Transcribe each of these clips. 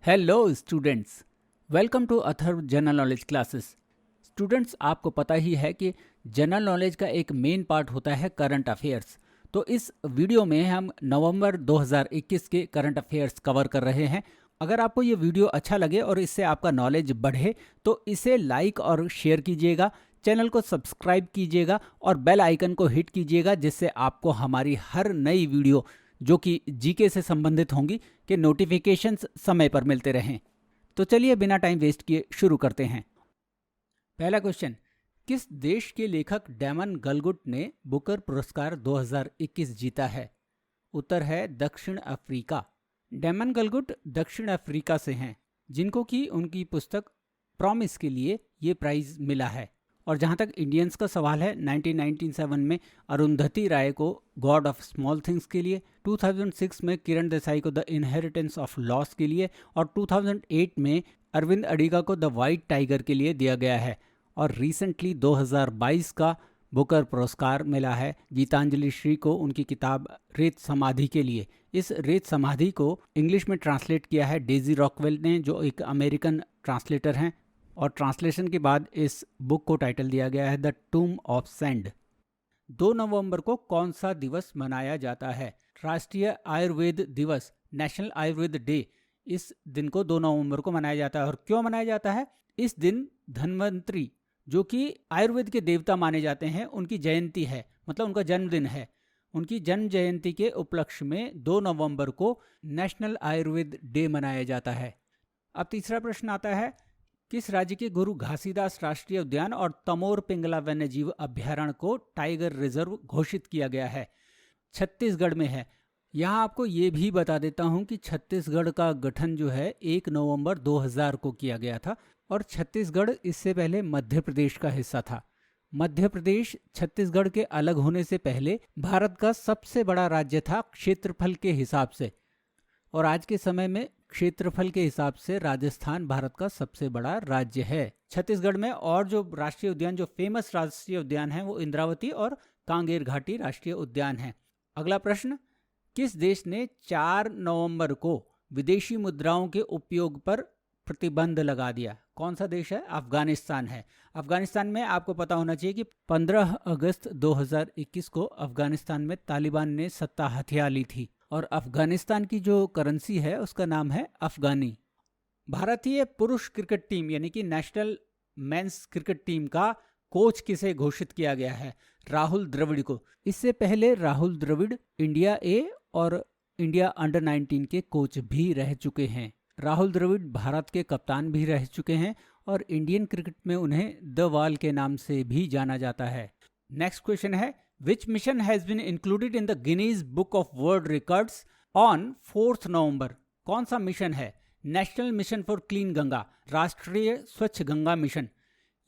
Hello students, welcome to Atharva general knowledge classes. Students, आपको पता ही है कि जनरल नॉलेज का एक मेन पार्ट होता है करंट अफेयर्स। तो इस वीडियो में हम नवंबर 2021 के करंट अफेयर्स कवर कर रहे हैं। अगर आपको ये वीडियो अच्छा लगे और इससे आपका नॉलेज बढ़े तो इसे लाइक और शेयर कीजिएगा, चैनल को सब्सक्राइब कीजिएगा और बेल आइकन को हिट कीजिएगा, जिससे आपको हमारी हर नई वीडियो जो कि जीके से संबंधित होंगी के नोटिफिकेशंस समय पर मिलते रहें। तो चलिए बिना टाइम वेस्ट किए शुरू करते हैं। पहला क्वेश्चन, किस देश के लेखक डैमन गलगुट ने बुकर पुरस्कार 2021 जीता है? उत्तर है दक्षिण अफ्रीका। डैमन गलगुट दक्षिण अफ्रीका से हैं, जिनको कि उनकी पुस्तक प्रॉमिस के लिए ये प्राइज मिला है। और जहाँ तक इंडियंस का सवाल है, 1997 में अरुंधति राय को गॉड ऑफ स्मॉल थिंग्स के लिए, 2006 में किरण देसाई को द इनहेरिटेंस ऑफ लॉस के लिए और 2008 में अरविंद अडिगा को द वाइट टाइगर के लिए दिया गया है। और रिसेंटली 2022 का बुकर पुरस्कार मिला है गीतांजलि श्री को उनकी किताब रेत समाधि के लिए। इस रेत समाधि को इंग्लिश में ट्रांसलेट किया है डेजी रॉकवेल ने, जो एक अमेरिकन ट्रांसलेटर हैं। और ट्रांसलेशन के बाद इस बुक को टाइटल दिया गया है द टूम ऑफ सैंड। 2 नवंबर को कौन सा दिवस मनाया जाता है? राष्ट्रीय आयुर्वेद दिवस, नेशनल आयुर्वेद डे। इस दिन को 2 नवंबर को मनाया जाता है। और क्यों मनाया जाता है? इस दिन धन्वंतरी, जो कि आयुर्वेद के देवता माने जाते हैं, उनकी जयंती है, मतलब उनका जन्मदिन है। उनकी जन्म जयंती के उपलक्ष्य में 2 नवंबर को नेशनल आयुर्वेद डे मनाया जाता है। अब तीसरा प्रश्न आता है, किस राज्य के गुरु घासीदास राष्ट्रीय उद्यान और तमोर पिंगला वन्यजीव अभ्यारण्य को टाइगर रिजर्व घोषित किया गया है? छत्तीसगढ़ में है। यहाँ आपको ये भी बता देता हूँ कि छत्तीसगढ़ का गठन जो है 1 नवंबर 2000 को किया गया था और छत्तीसगढ़ इससे पहले मध्य प्रदेश का हिस्सा था। मध्य प्रदेश छत्तीसगढ़ के अलग होने से पहले भारत का सबसे बड़ा राज्य था क्षेत्रफल के हिसाब से, और आज के समय में क्षेत्रफल के हिसाब से राजस्थान भारत का सबसे बड़ा राज्य है। छत्तीसगढ़ में और जो राष्ट्रीय उद्यान, जो फेमस राष्ट्रीय उद्यान है, वो इंद्रावती और कांगेर घाटी राष्ट्रीय उद्यान है। अगला प्रश्न, किस देश ने 4 नवंबर को विदेशी मुद्राओं के उपयोग पर प्रतिबंध लगा दिया? कौन सा देश है? अफगानिस्तान है। अफगानिस्तान में आपको पता होना चाहिए कि 15 अगस्त 2021 को अफगानिस्तान में तालिबान ने सत्ता हथिया ली थी और अफगानिस्तान की जो करेंसी है उसका नाम है अफगानी। भारतीय पुरुष क्रिकेट टीम यानी कि नेशनल मेंस क्रिकेट टीम का कोच किसे घोषित किया गया है? राहुल द्रविड़ को। इससे पहले राहुल द्रविड़ इंडिया ए और इंडिया अंडर 19 के कोच भी रह चुके हैं। राहुल द्रविड़ भारत के कप्तान भी रह चुके हैं और इंडियन क्रिकेट में उन्हें द वाल के नाम से भी जाना जाता है। नेक्स्ट क्वेश्चन है, Which mission has been included in the Guinness Book of World Records on 4th November? कौन सा मिशन है? National mission for clean Ganga, राष्ट्रीय स्वच्छ गंगा मिशन।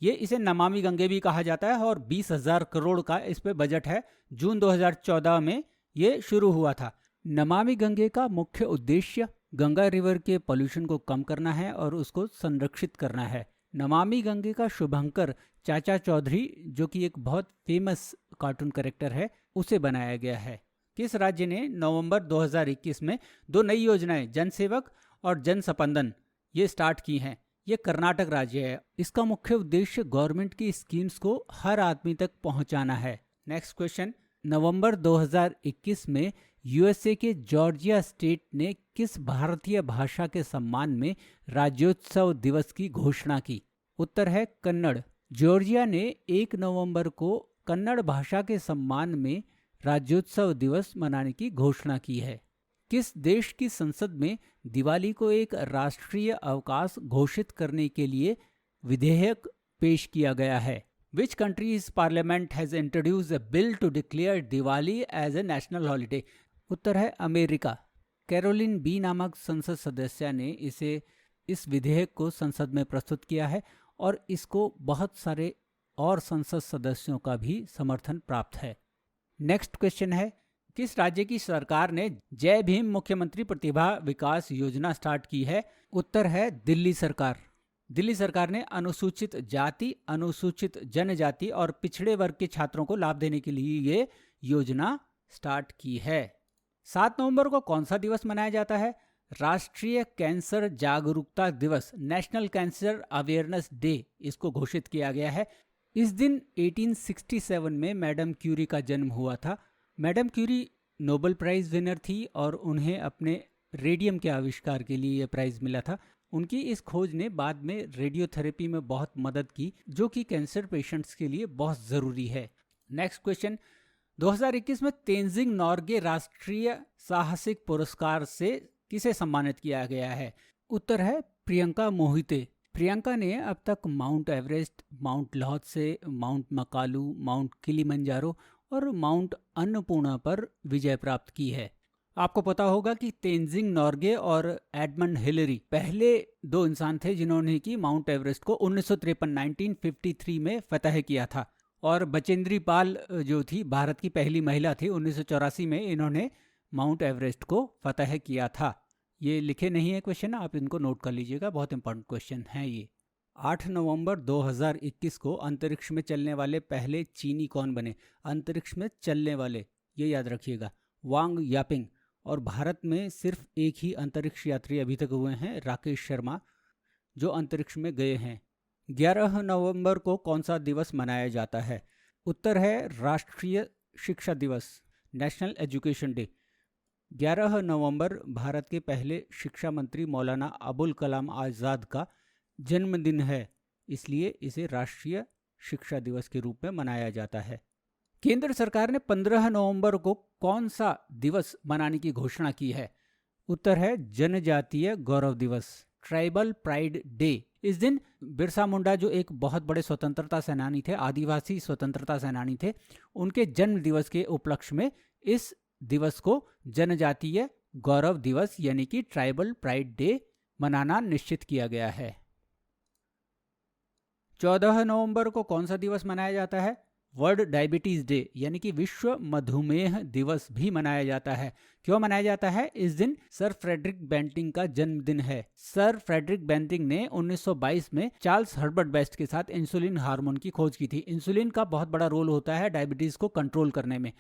ये इसे नमामि गंगे भी कहा जाता है और 20,000 करोड़ का इस पे बजट है। जून 2014 में ये शुरू हुआ था। नमामि गंगे का मुख्य उद्देश्य गंगा रिवर के पोल्यूशन को कम करना है और उसको संरक्षित करना है। नमामि गंगे का शुभंकर चाचा चौधरी, जो कि एक बहुत फेमस कार्टून कैरेक्टर है, उसे बनाया गया है। किस राज्य ने नवंबर 2021 में 2 नई योजनाएं, जन सेवक और जन संपंदन, ये स्टार्ट की हैं? ये कर्नाटक राज्य है। इसका मुख्य उद्देश्य गवर्नमेंट की स्कीम्स को हर आदमी तक पहुंचाना है। नेक्स्ट क्वेश्चन, नवंबर 2021 में यूएसए के जॉर्जिया स्टेट ने किस भारतीय भाषा के सम्मान में राज्योत्सव दिवस की घोषणा की? उत्तर है कन्नड़। जॉर्जिया ने 1 नवंबर को कन्नड़ भाषा के सम्मान में राज्योत्सव दिवस मनाने की घोषणा की है। किस देश की संसद में दिवाली को एक राष्ट्रीय अवकाश घोषित करने के लिए विधेयक पेश किया गया है? Which country's parliament has introduced a bill to declare Diwali as a national holiday? उत्तर है अमेरिका। कैरोलिन बी नामक संसद सदस्य ने इस विधेयक को संसद में प्रस्तुत किया है और इसको बहुत सारे और संसद सदस्यों का भी समर्थन प्राप्त है। नेक्स्ट क्वेश्चन है, किस राज्य की सरकार ने जय भीम मुख्यमंत्री प्रतिभा विकास योजना स्टार्ट की है? उत्तर है दिल्ली सरकार। दिल्ली सरकार ने अनुसूचित जाति, अनुसूचित जनजाति और पिछड़े वर्ग के छात्रों को लाभ देने के लिए ये योजना स्टार्ट की है। 7 नवंबर को कौन सा दिवस मनाया जाता है? राष्ट्रीय कैंसर जागरूकता दिवस, नेशनल कैंसर अवेयरनेस डे, इसको घोषित किया गया है। इस दिन 1867 में मैडम क्यूरी का जन्म हुआ था। Madam Curie Nobel prize winner थी और उन्हें अपने रेडियम के आविष्कार के लिए यह प्राइज़ मिला था। उनकी इस खोज ने बाद में रेडियोथेरेपी में बहुत मदद की, जो कि कैंसर पेशेंट्स के लिए बहुत ज़रूरी है। नेक्स्ट क्वेश्चन, 2021 में तेंजिंग नॉर्गे राष्ट्रीय साहसिक पुरस्कार से किसे सम्मानित किया गया है? उत्तर है प्रियंका मोहिते। प्रियंका ने अब तक Mount Everest, Mount Lhotse, Mount Makalu, Mount Kilimanjaro और माउंट अन्नपूर्णा पर विजय प्राप्त की है। आपको पता होगा कि तेंजिंग नॉर्गे और एडमंड हिलरी पहले दो इंसान थे जिन्होंने कि माउंट एवरेस्ट को 1953 में फतह किया था। और बचेंद्री पाल जो थी भारत की पहली महिला थी, 1984 में इन्होंने माउंट एवरेस्ट को फतह किया था। ये लिखे नहीं है क्वेश्चन, आप इनको नोट कर लीजिएगा, बहुत इंपॉर्टेंट क्वेश्चन है ये। 8 नवंबर 2021 को अंतरिक्ष में चलने वाले पहले चीनी कौन बने? अंतरिक्ष में चलने वाले, ये याद रखिएगा, वांग यापिंग। और भारत में सिर्फ एक ही अंतरिक्ष यात्री अभी तक हुए हैं, राकेश शर्मा, जो अंतरिक्ष में गए हैं। 11 नवंबर को कौन सा दिवस मनाया जाता है? उत्तर है राष्ट्रीय शिक्षा दिवस, नेशनल एजुकेशन डे। 11 नवंबर भारत के पहले शिक्षा मंत्री मौलाना अबुल कलाम आज़ाद का जन्मदिन है, इसलिए इसे राष्ट्रीय शिक्षा दिवस के रूप में मनाया जाता है। केंद्र सरकार ने 15 नवंबर को कौन सा दिवस मनाने की घोषणा की है? उत्तर है जनजातीय गौरव दिवस, ट्राइबल प्राइड डे। इस दिन बिरसा मुंडा, जो एक बहुत बड़े स्वतंत्रता सेनानी थे, आदिवासी स्वतंत्रता सेनानी थे, उनके जन्म दिवस के उपलक्ष्य में इस दिवस को जनजातीय गौरव दिवस यानी कि ट्राइबल प्राइड डे मनाना निश्चित किया गया है। 14 नवंबर को कौन सा दिवस मनाया जाता है? वर्ल्ड डायबिटीज डे यानी कि विश्व मधुमेह दिवस भी मनाया जाता है। क्यों मनाया जाता है? इस दिन सर फ्रेडरिक बेंटिंग का जन्मदिन है। सर फ्रेडरिक बेंटिंग ने 1922 में चार्ल्स हर्बर्ट बेस्ट के साथ इंसुलिन हार्मोन की खोज की थी। इंसुलिन का बहुत बड़ा रोल होता है डायबिटीज को कंट्रोल करने में।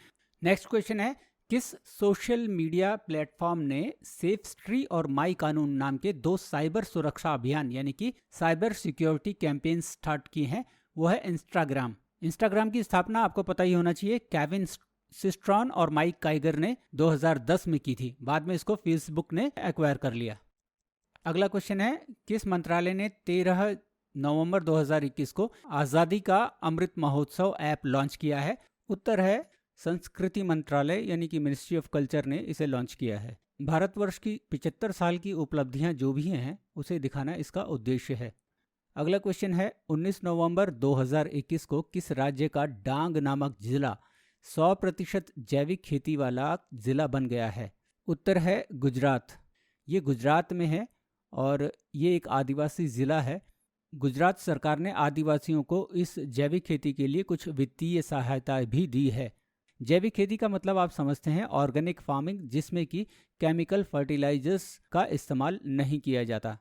नेक्स्ट क्वेश्चन है, किस सोशल मीडिया प्लेटफॉर्म ने सेफस्ट्री और माई कानून नाम के दो साइबर सुरक्षा अभियान यानी कि साइबर सिक्योरिटी कैंपेन स्टार्ट किए हैं? वो है इंस्टाग्राम। इंस्टाग्राम की स्थापना आपको पता ही होना चाहिए, केविन सिस्ट्रॉन और माइक काइगर ने 2010 में की थी। बाद में इसको फेसबुक ने एक्वायर कर लिया। अगला क्वेश्चन है, किस मंत्रालय ने 13 नवंबर 2021 को आज़ादी का अमृत महोत्सव ऐप लॉन्च किया है? उत्तर है संस्कृति मंत्रालय यानी कि मिनिस्ट्री ऑफ कल्चर ने इसे लॉन्च किया है। भारतवर्ष की 75 साल की उपलब्धियां जो भी हैं उसे दिखाना इसका उद्देश्य है। अगला क्वेश्चन है, 19 नवंबर 2021 को किस राज्य का डांग नामक जिला 100% जैविक खेती वाला जिला बन गया है? उत्तर है गुजरात। ये गुजरात में है और ये एक आदिवासी जिला है। गुजरात सरकार ने आदिवासियों को इस जैविक खेती के लिए कुछ वित्तीय सहायता भी दी है। जैविक खेती का मतलब आप समझते हैं ऑर्गेनिक फार्मिंग, जिसमें कि केमिकल फर्टिलाइजर्स का इस्तेमाल नहीं किया जाता।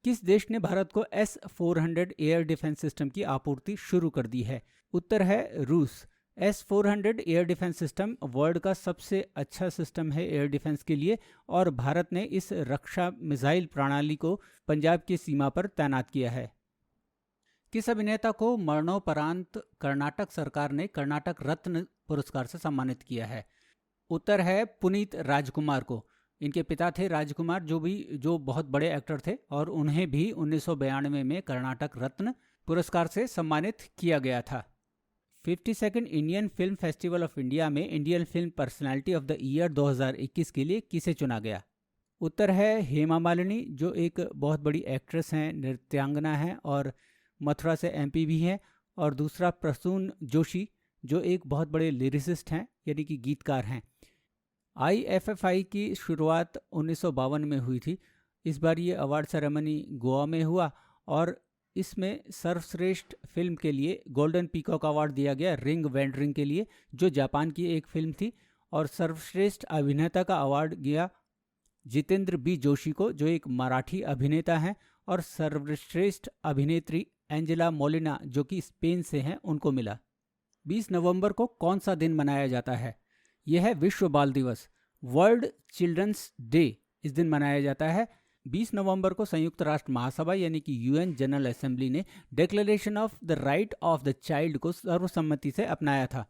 किस देश ने भारत को S-400 एयर डिफेंस सिस्टम की आपूर्ति शुरू कर दी है? उत्तर है रूस। S-400 air defence system world का सबसे अच्छा सिस्टम है एयर डिफेंस के लिए और भारत ने इस रक्षा मिसाइल प्रणाली को पंजाब की सीमा पर तैनात किया है। किस अभिनेता को मरणोपरांत कर्नाटक सरकार ने कर्नाटक रत्न पुरस्कार से सम्मानित किया है? उत्तर है पुनीत राजकुमार को। इनके पिता थे राजकुमार, जो बहुत बड़े एक्टर थे और उन्हें भी 1992 में कर्नाटक रत्न पुरस्कार से सम्मानित किया गया था। 52nd Indian film festival of India में Indian film personality of the year 2021 के लिए किसे चुना गया? उत्तर है हेमा मालिनी, जो एक बहुत बड़ी एक्ट्रेस हैं, नृत्यांगना हैं और मथुरा से MP भी हैं। और दूसरा प्रसून जोशी, जो एक बहुत बड़े लिरिसिस्ट हैं यानी कि गीतकार हैं। IFFI की शुरुआत 1952 में हुई थी। इस बार ये अवार्ड सेरेमनी गोवा में हुआ और इसमें सर्वश्रेष्ठ फिल्म के लिए गोल्डन पीकॉक अवार्ड दिया गया रिंग वेंडरिंग के लिए, जो जापान की एक फिल्म थी। और सर्वश्रेष्ठ अभिनेता का अवार्ड गया जितेंद्र B जोशी को, जो एक मराठी अभिनेता हैं। और सर्वश्रेष्ठ अभिनेत्री एंजेला मोलिना, जो कि स्पेन से हैं, उनको मिला। 20 नवंबर को कौन सा दिन मनाया जाता है? यह है विश्व बाल दिवस, वर्ल्ड चिल्ड्रंस डे। इस दिन मनाया जाता है। 20 नवंबर को संयुक्त राष्ट्र महासभा यानी कि यूएन जनरल असेंबली ने declaration of the right of the child को सर्वसम्मति से अपनाया था।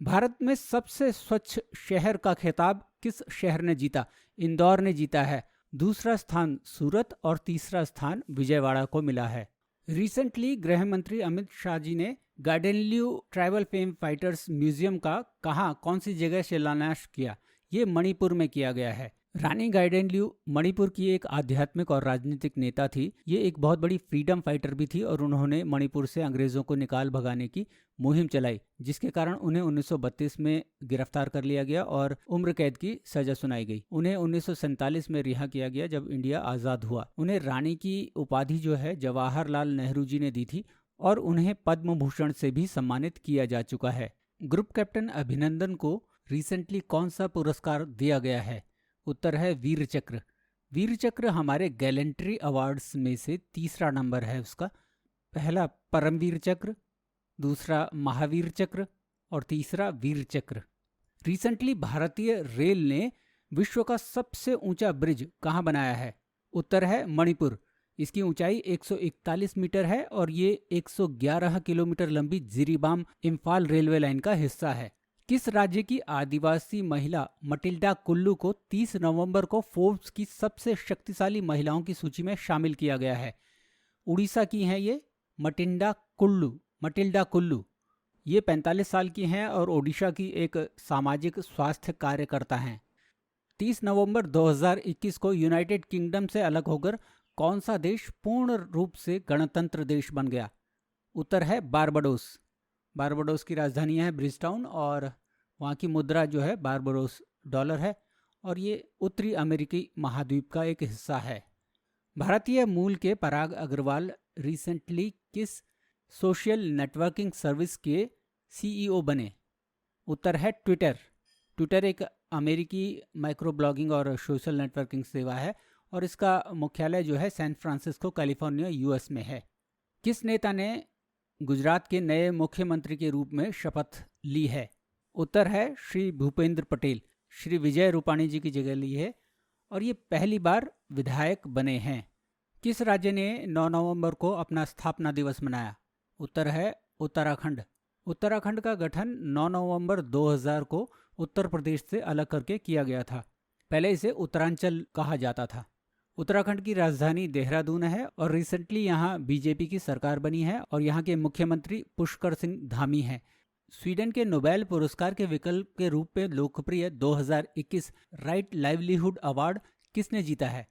भारत में सबसे स्वच्छ शहर का खिताब किस शहर ने जीता? इंदौर ने जीता है। दूसरा स्थान सूरत और तीसरा स्थान विजयवाड़ा को मिला है। रिसेंटली गृह मंत्री अमित शाह जी ने गाइडेनल्यू ट्राइबल फेम फाइटर्स म्यूजियम का कौन सी जगह शिलान्यास किया? ये मणिपुर में किया गया है। रानी गाइडेनल्यू मणिपुर की एक आध्यात्मिक और राजनीतिक नेता थी। ये एक बहुत बड़ी फ्रीडम फाइटर भी थी और उन्होंने मणिपुर से अंग्रेजों को निकाल भगाने की मुहिम चलाई, जिसके कारण उन्हें 1932 में गिरफ्तार कर लिया गया और उम्र कैद की सजा सुनाई गई। उन्हें 1947 में रिहा किया गया जब इंडिया आज़ाद हुआ। उन्हें रानी की उपाधि जो है जवाहरलाल नेहरू जी ने दी थी और उन्हें पद्म भूषण से भी सम्मानित किया जा चुका है। ग्रुप कैप्टन अभिनंदन को रिसेंटली कौन सा पुरस्कार दिया गया है? उत्तर है वीर चक्र। वीर चक्र हमारे गैलेंट्री अवार्ड्स में से तीसरा नंबर है उसका। पहला परमवीर चक्र, दूसरा महावीर चक्र और तीसरा वीर चक्र। रिसेंटली भारतीय रेल ने विश्व का सबसे ऊंचा ब्रिज कहाँ बनाया है? उत्तर है मणिपुर। इसकी ऊंचाई 141 मीटर है और ये 111 किलोमीटर लंबी जिरीबाम इम्फाल रेलवे लाइन का हिस्सा है। किस राज्य की आदिवासी महिला मटिल्डा कुल्लू को 30 नवंबर को फोर्ब्स की सबसे शक्तिशाली महिलाओं की सूची में शामिल किया गया है? उड़ीसा की हैं ये मटिल्डा कुल्लू। ये 45 साल की हैं और ओडिशा की एक सामाजिक स्वास्थ्य कार्यकर्ता हैं। 30 नवंबर 2021 को यूनाइटेड किंगडम से अलग होकर कौन सा देश पूर्ण रूप से गणतंत्र देश बन गया? उत्तर है बारबाडोस। बारबाडोस की राजधानी है ब्रिजटाउन और वहाँ की मुद्रा जो है बारबाडोस डॉलर है और ये उत्तरी अमेरिकी महाद्वीप का एक हिस्सा है। भारतीय मूल के पराग अग्रवाल रिसेंटली किस सोशल नेटवर्किंग सर्विस के सीईओ बने? उत्तर है ट्विटर। ट्विटर एक अमेरिकी माइक्रो ब्लॉगिंग और सोशल नेटवर्किंग सेवा है और इसका मुख्यालय जो है सैन फ्रांसिस्को कैलिफोर्निया यूएस में है। किस नेता ने गुजरात के नए मुख्यमंत्री के रूप में शपथ ली है? उत्तर है श्री भूपेंद्र पटेल। श्री विजय रूपाणी जी की जगह ली है और ये पहली बार विधायक बने हैं। किस राज्य ने 9 नवंबर को अपना स्थापना दिवस मनाया? उत्तर है उत्तराखंड। उत्तराखंड का गठन 9 नवंबर 2000 को उत्तर प्रदेश से अलग करके किया गया था। पहले इसे उत्तरांचल कहा जाता था। उत्तराखंड की राजधानी देहरादून है और रिसेंटली यहाँ बीजेपी की सरकार बनी है और यहाँ के मुख्यमंत्री पुष्कर सिंह धामी हैं। स्वीडन के नोबेल पुरस्कार के विकल्प के रूप में लोकप्रिय 2021 राइट लाइवलीहुड अवार्ड किसने जीता है?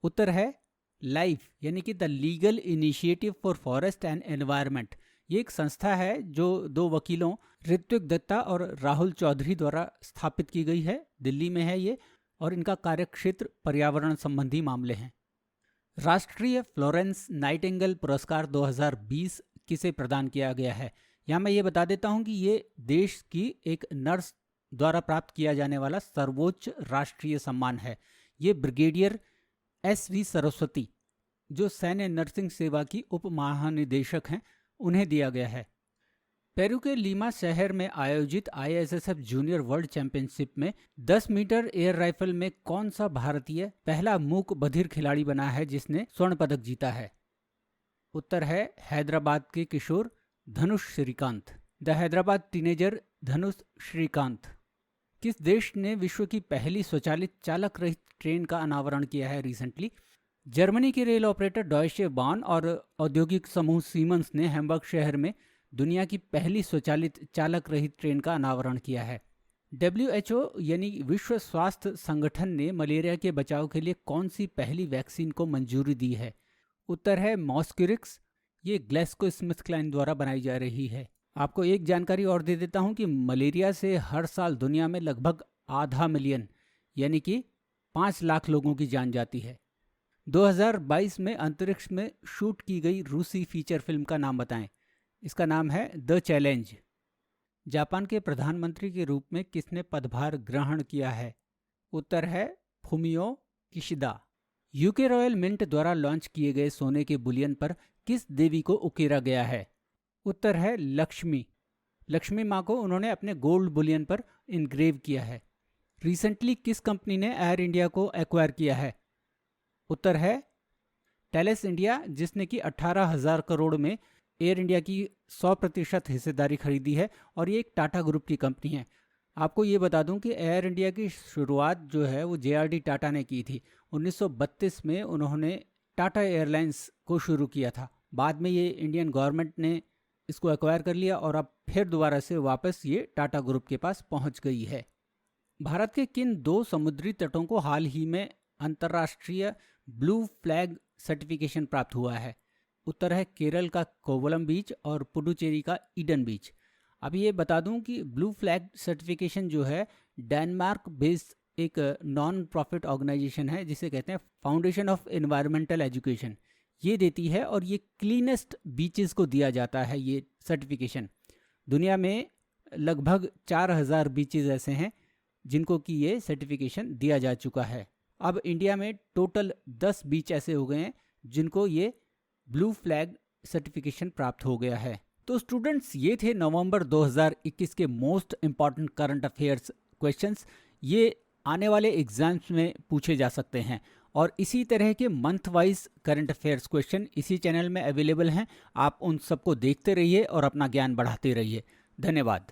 उत्तर है लाइफ यानी कि the legal initiative for forest and environment. ये एक संस्था है जो 2 वकीलों ऋत्विक दत्ता और राहुल चौधरी द्वारा स्थापित की गई है। दिल्ली में है ये और इनका कार्यक्षेत्र पर्यावरण संबंधी मामले हैं। राष्ट्रीय फ्लोरेंस नाइटिंगेल पुरस्कार 2020 किसे प्रदान किया गया है? यहाँ मैं ये बता देता हूँ कि ये देश की एक नर्स द्वारा प्राप्त किया जाने वाला सर्वोच्च राष्ट्रीय सम्मान है। ये ब्रिगेडियर SV सरस्वती जो सैन्य नर्सिंग सेवा की उप महानिदेशक हैं, उन्हें दिया गया है। पेरू के लीमा शहर में आयोजित ISSF जूनियर वर्ल्ड चैंपियनशिप में 10 मीटर एयर राइफल में कौन सा भारतीय पहला मूक बधिर खिलाड़ी बना है जिसने स्वर्ण पदक जीता है? उत्तर है हैदराबाद के किशोर धनुष श्रीकांत। द हैदराबाद टीनेजर धनुष श्रीकांत। किस देश ने विश्व की पहली स्वचालित चालक रहित ट्रेन का अनावरण किया है रिसेंटली? जर्मनी के रेल ऑपरेटर डॉयचे बान और औद्योगिक समूह सीमेंस ने हैम्बर्ग शहर में दुनिया की पहली स्वचालित चालक रहित ट्रेन का अनावरण किया है। WHO यानी विश्व स्वास्थ्य संगठन ने मलेरिया के बचाव के लिए कौन सी पहली वैक्सीन को मंजूरी दी है? उत्तर है मॉस्क्यूरिक्स। ये ग्लैक्सोस्मिथक्लाइन द्वारा बनाई जा रही है। आपको एक जानकारी और दे देता हूँ कि मलेरिया से हर साल दुनिया में लगभग 500 मिलियन यानी कि 5 लाख लोगों की जान जाती है। 2022 में अंतरिक्ष में शूट की गई रूसी फीचर फिल्म का नाम बताएं। इसका नाम है द चैलेंज। जापान के प्रधानमंत्री के रूप में किसने पदभार ग्रहण किया है? उत्तर है Fumio Kishida. UK Royal Mint द्वारा लॉन्च किए गए सोने के बुलियन पर किस देवी को उकेरा गया है? उत्तर है लक्ष्मी। लक्ष्मी माँ को उन्होंने अपने गोल्ड बुलियन पर इनग्रेव किया है। रिसेंटली किस कंपनी ने एयर इंडिया को एक्वायर किया है? उत्तर है टेलेस इंडिया, जिसने कि 18,000 करोड़ में एयर इंडिया की 100% हिस्सेदारी खरीदी है और ये एक टाटा ग्रुप की कंपनी है। आपको ये बता दूं कि एयर इंडिया की शुरुआत जो है वो JRD टाटा ने की थी। 1932 में उन्होंने टाटा एयरलाइंस को शुरू किया था। बाद में ये इंडियन गवर्नमेंट ने इसको एक्वायर कर लिया और अब फिर दोबारा से वापस ये टाटा ग्रुप के पास पहुंच गई है। भारत के किन 2 समुद्री तटों को हाल ही में अंतर्राष्ट्रीय ब्लू फ्लैग सर्टिफिकेशन प्राप्त हुआ है? उत्तर है केरल का कोवलम बीच और पुडुचेरी का ईडन बीच। अब ये बता दूं कि ब्लू फ्लैग सर्टिफिकेशन जो है डेनमार्क बेस्ड एक नॉन प्रॉफिट ऑर्गेनाइजेशन है जिसे कहते हैं फाउंडेशन ऑफ एनवायरमेंटल एजुकेशन, ये देती है और ये क्लीनेस्ट बीचेस को दिया जाता है ये सर्टिफिकेशन। दुनिया में लगभग 4,000 बीचेस ऐसे हैं जिनको कि ये सर्टिफिकेशन दिया जा चुका है। अब इंडिया में टोटल 10 बीच ऐसे हो गए हैं जिनको ये ब्लू फ्लैग सर्टिफिकेशन प्राप्त हो गया है। तो स्टूडेंट्स, ये थे नवंबर 2021 के most important current affairs questions. ये आने वाले एग्जाम्स में पूछे जा सकते हैं और इसी तरह के month wise current affairs question इसी चैनल में अवेलेबल हैं। आप उन सबको देखते रहिए और अपना ज्ञान बढ़ाते रहिए। धन्यवाद।